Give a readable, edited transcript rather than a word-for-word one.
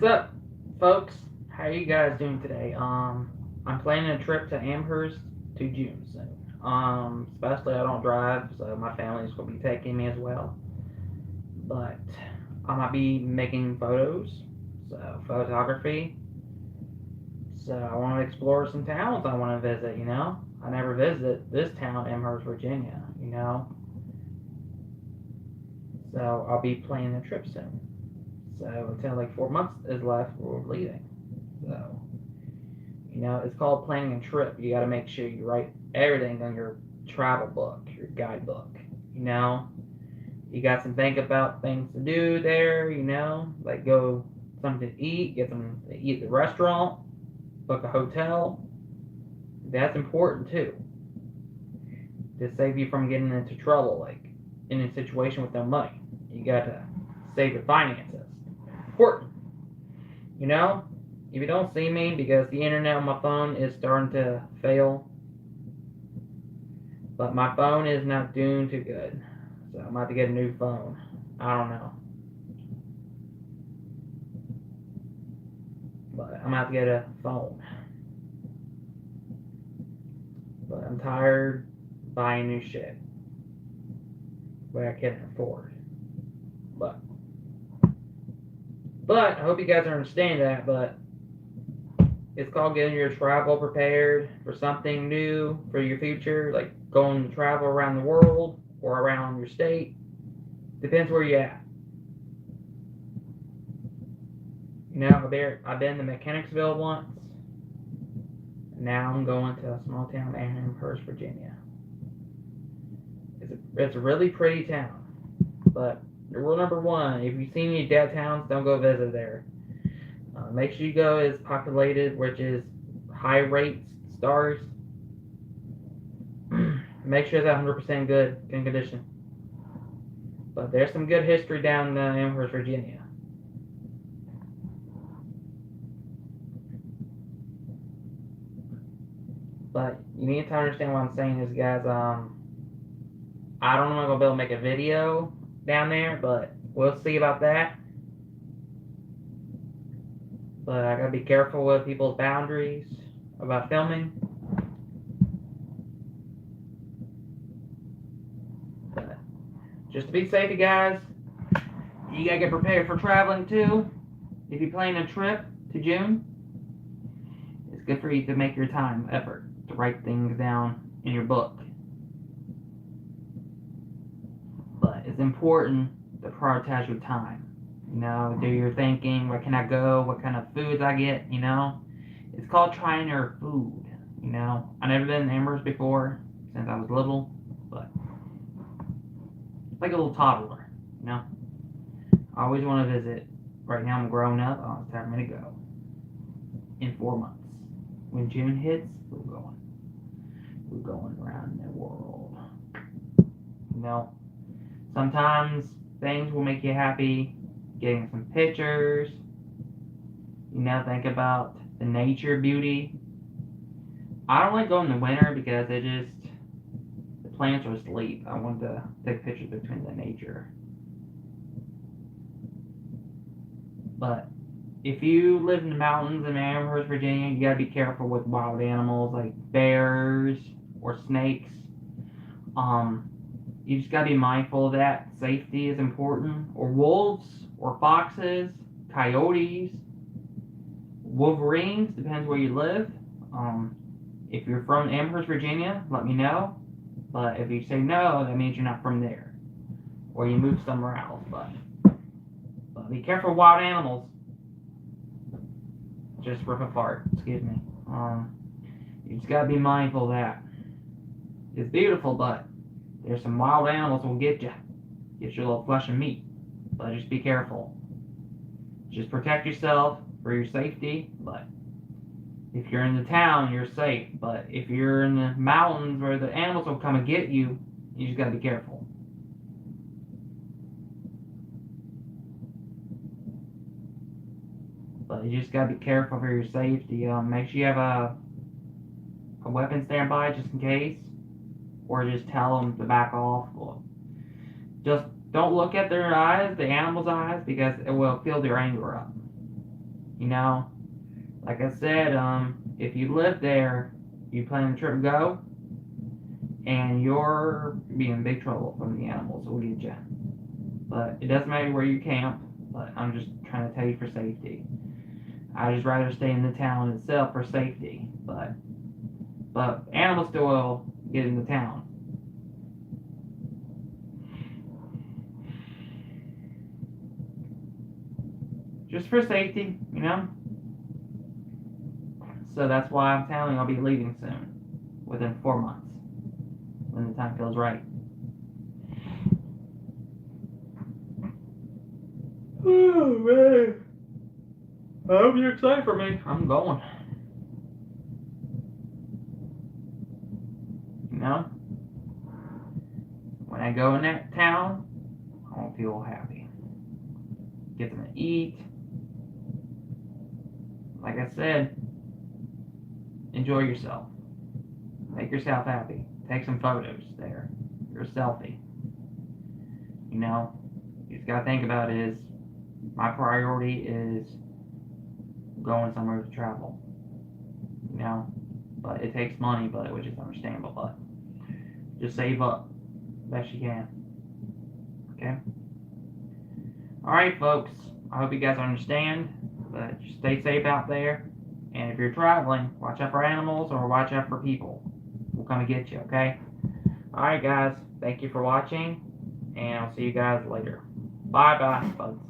up, folks? How are you guys doing today? I'm planning a trip to Amherst to June soon. Especially I don't drive, so my family's gonna be taking me as well. But I might be making photos, so photography. So I want to explore some towns I want to visit. I never visited this town, Amherst, Virginia. So I'll be planning a trip soon. So until like 4 months is left, we're leaving. So it's called planning a trip. You got to make sure you write everything on your travel book, your guidebook. You know, you got some think about things to do there. Like go something to eat, get something to eat at the restaurant, book a hotel. That's important too, to save you from getting into trouble, like in a situation with no money. You got to save your finances. Important. You know, if you don't see me because the internet on my phone is starting to fail, but my phone is not doing too good, so I'm about to get a new phone. I don't know, but I'm about to get a phone. But I'm tired buying new shit, but I can't afford. But I hope you guys understand that. But it's called getting your travel prepared for something new for your future, like going to travel around the world or around your state. Depends where you're at. I've been to Mechanicsville once. Now I'm going to a small town, Amherst, Virginia. It's a really pretty town. But rule number one, if you see any dead towns, don't go visit there. Make sure you go as populated, which is high rates, stars. Make sure it's 100% good condition. But there's some good history down in Amherst, Virginia. But you need to understand what I'm saying is, guys, I don't know if I'm going to be able to make a video down there, but we'll see about that. But I gotta be careful with people's boundaries about filming. But just to be safe, you guys, you gotta get prepared for traveling too. If you plan a trip to June, it's good for you to make your time, effort, to write things down in your book. But it's important to prioritize your time. Do your thinking. Where can I go? What kind of foods I get? It's called trying your food. I never been in Amherst before since I was little, but it's like a little toddler. I always want to visit. Right now I'm grown up. Oh, it's time for me to go. In 4 months, when June hits, we're going. We're going around the world. Sometimes things will make you happy. Getting some pictures. Think about the nature beauty. I don't like going in the winter because the plants are asleep. I want to take pictures between the nature. But if you live in the mountains in Amherst, Virginia, you gotta be careful with wild animals like bears or snakes. You just gotta be mindful of that. Safety is important. Or wolves, or foxes, coyotes, wolverines, depends where you live. If you're from Amherst, Virginia, let me know. But if you say no, that means you're not from there. Or you moved somewhere else. But be careful of wild animals. Just rip apart, excuse me. You just gotta be mindful of that. It's beautiful, but there's some wild animals that will get you. Get your little flesh and meat. But just be careful. Just protect yourself for your safety. But if you're in the town, you're safe. But if you're in the mountains where the animals will come and get you, you just gotta be careful. But you just gotta be careful for your safety. Make sure you have a weapon standby just in case. Or just tell them to back off. Or just don't look at their eyes, the animal's eyes, because it will fill their anger up. You know, like I said, if you live there, you plan the trip to go, and you're be in big trouble from the animals will get you. But it doesn't matter where you camp. But I'm just trying to tell you for safety. I just rather stay in the town itself for safety. But animals still will get in the town. Just for safety, you know? So that's why I'm telling you I'll be leaving soon. Within 4 months. When the time feels right. Oh man. I hope you're excited for me. I'm going. You know? When I go in that town, I won't feel happy. Get them to eat. Like I said, enjoy yourself. Make yourself happy. Take some photos there. Your selfie. You know, you just gotta think about is my priority is going somewhere to travel. You know, but it takes money, but which is understandable. But just save up best you can. Okay. All right, folks. I hope you guys understand. But just stay safe out there. And if you're traveling, watch out for animals or watch out for people. We'll come and get you. Okay. All right, guys. Thank you for watching, and I'll see you guys later. Bye, bye, folks.